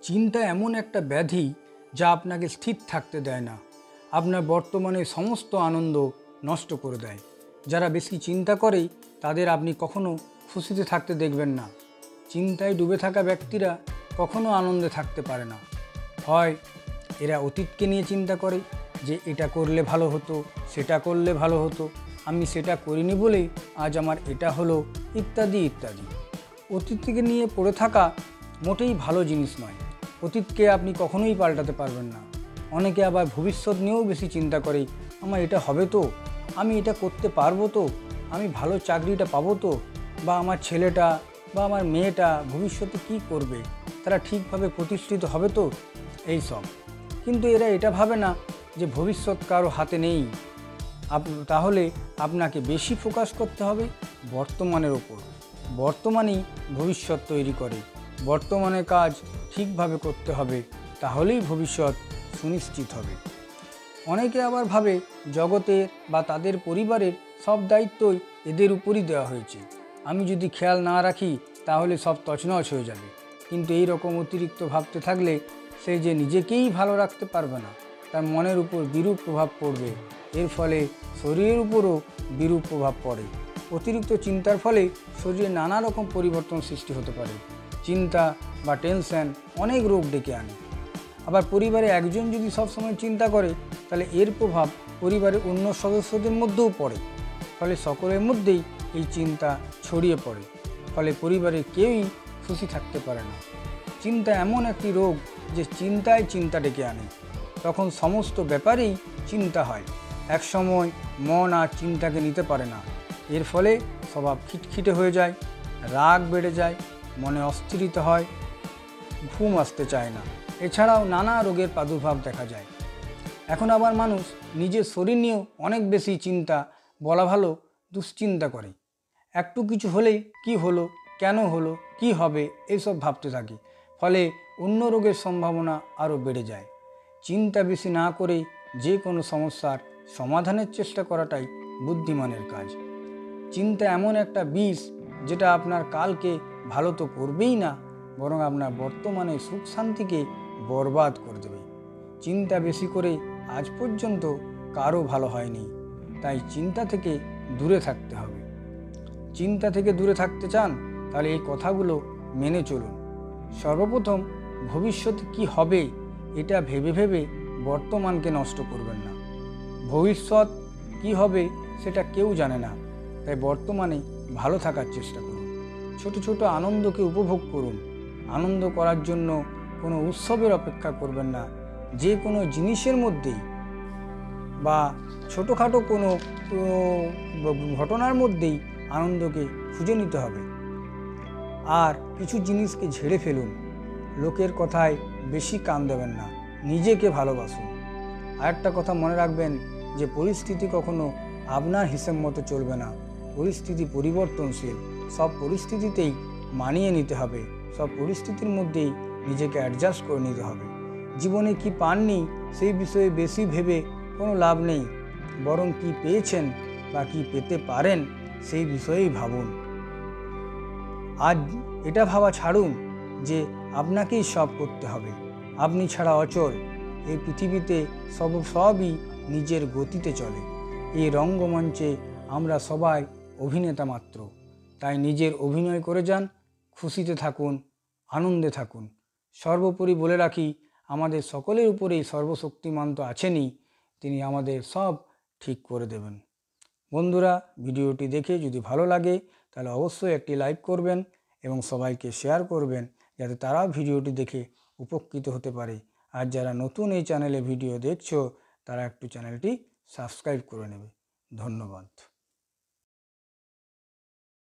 চিন্তা এমন একটা ব্যাধি যা আপনাকে স্থির থাকতে দেয় না, আপনার বর্তমানে সমস্ত আনন্দ নষ্ট করে দেয়। যারা বেশি চিন্তা করে তাদের আপনি কখনো খুশিতে থাকতে দেখবেন না। চিন্তায় ডুবে থাকা ব্যক্তিরা কখনো আনন্দে থাকতে পারে না। হয় এরা অতীতকে নিয়ে চিন্তা করে যে এটা করলে ভালো হতো, সেটা করলে ভালো হতো, আমি সেটা করিনি বলেই আজ আমার এটা হলো, ইত্যাদি ইত্যাদি। অতীতকে নিয়ে পড়ে থাকা মোটেই ভালো জিনিস নয়। অতীতকে আপনি কখনোই পাল্টাতে পারবেন না। অনেকে আবার ভবিষ্যৎ নিয়েও বেশি চিন্তা করে, আমার এটা হবে তো, আমি এটা করতে পারবো তো, আমি ভালো চাকরিটা পাবো তো, বা আমার ছেলেটা বা আমার মেয়েটা ভবিষ্যতে কি করবে, তারা ঠিকভাবে প্রতিষ্ঠিত হবে তো, এই সব। কিন্তু এরা এটা ভাবে না যে ভবিষ্যৎ কারো হাতে নেই। তাহলে আপনাকে বেশি ফোকাস করতে হবে বর্তমানের ওপর। বর্তমানেই ভবিষ্যৎ তৈরি করে। বর্তমানে কাজ ঠিকভাবে করতে হবে, তাহলেই ভবিষ্যৎ সুনিশ্চিত হবে। অনেকে আবার ভাবে জগতের বা তাদের পরিবারের সব দায়িত্বই এদের উপরই দেওয়া হয়েছে, আমি যদি খেয়াল না রাখি তাহলে সব তছনছ হয়ে যাবে। কিন্তু এই রকম অতিরিক্ত ভাবতে থাকলে সে যে নিজেকেই ভালো রাখতে পারবে না, তার মনের উপর বিরূপ প্রভাব পড়বে। এর ফলে শরীরের উপরও বিরূপ প্রভাব পড়ে। অতিরিক্ত চিন্তার ফলে শরীরে নানা রকম পরিবর্তন সৃষ্টি হতে পারে। চিন্তা বা টেনশন অনেক রোগ ডেকে আনে। আবার পরিবারে একজন যদি সবসময় চিন্তা করে, তাহলে এর প্রভাব পরিবারের অন্য সদস্যদের মধ্যেও পড়ে। ফলে সকলের মধ্যেই এই চিন্তা ছড়িয়ে পড়ে। ফলে পরিবারে কেউই খুশি থাকতে পারে না। চিন্তা এমন একটি রোগ যে চিন্তায় চিন্তা ডেকে আনে। তখন সমস্ত ব্যাপারেই চিন্তা হয়। একসময় মন আর চিন্তাকে নিতে পারে না। এর ফলে স্বভাব খিটখিটে হয়ে যায়, রাগ বেড়ে যায়, মনে অস্থিরতা হয়, ঘুম আসতে চায় না। এছাড়াও নানা রোগের প্রাদুর্ভাব দেখা যায়। এখন আবার মানুষ নিজের শরীর নিয়েও অনেক বেশি চিন্তা, বলা ভালো দুশ্চিন্তা করে। একটু কিছু হলেই কি হলো, কেন হলো, কি হবে, এইসব ভাবতে থাকে। ফলে অন্য রোগের সম্ভাবনা আরও বেড়ে যায়। চিন্তা বেশি না করে যে কোনো সমস্যার সমাধানের চেষ্টা করাটাই বুদ্ধিমানের কাজ। চিন্তা এমন একটা বিষ যেটা আপনার কালকে ভালো তো করবেই না, বরং আপনার বর্তমানে সুখ শান্তিকে বরবাদ করে দেবে। চিন্তা বেশি করে আজ পর্যন্ত কারো ভালো হয়নি, তাই চিন্তা থেকে দূরে থাকতে হবে। চিন্তা থেকে দূরে থাকতে চান, তাহলে এই কথাগুলো মেনে চলুন। সর্বপ্রথম ভবিষ্যতে কি হবে এটা ভেবে ভেবে বর্তমানকে নষ্ট করবেন না। ভবিষ্যৎ কি হবে সেটা কেউ জানে না, তাই বর্তমানে ভালো থাকার চেষ্টা করুন। ছোট ছোট আনন্দকে উপভোগ করুন। আনন্দ করার জন্য কোনো উৎসবের অপেক্ষা করবেন না। যে কোনো জিনিসের মধ্যেই বা ছোটোখাটো কোনো ঘটনার মধ্যেই আনন্দকে খুঁজে নিতে হবে। আর কিছু জিনিসকে ঝেড়ে ফেলুন। লোকের কথায় বেশি কান দেবেন না, নিজেকে ভালোবাসুন। আর একটা কথা মনে রাখবেন যে পরিস্থিতি কখনো আপনার হিসেব মতো চলবে না। পরিস্থিতি পরিবর্তনশীল। সব পরিস্থিতিতেই মানিয়ে নিতে হবে। সব পরিস্থিতির মধ্যেই নিজেকে অ্যাডজাস্ট করে নিতে হবে। জীবনে কি পাননি সেই বিষয়ে বেশি ভেবে কোনো লাভ নেই, বরং কি পেয়েছেন বা কি পেতে পারেন সেই বিষয়েই ভাবুন। আজ এটা ভাবা ছাড়ুন যে আপনাকেই সব করতে হবে, আপনি ছাড়া অচল। এই পৃথিবীতে সবই নিজের গতিতে চলে। এই রঙ্গমঞ্চে আমরা সবাই অভিনেতা মাত্র। তাই নিজের অভিনয় করে যান, খুশিতে থাকুন, আনন্দে থাকুন। সর্বোপরি বলে রাখি, আমাদের সকলের উপরেই সর্বশক্তিমান তো আছেনই, তিনি আমাদের সব ঠিক করে দেবেন। বন্ধুরা, ভিডিওটি দেখে যদি ভালো লাগে তাহলে অবশ্যই একটি লাইক করবেন এবং সবাইকে শেয়ার করবেন, যাতে তারাও ভিডিওটি দেখে উপকৃত হতে পারে। আর যারা নতুন এই চ্যানেলে ভিডিও দেখছো, তারা একটু চ্যানেলটি সাবস্ক্রাইব করে নেবে। ধন্যবাদ।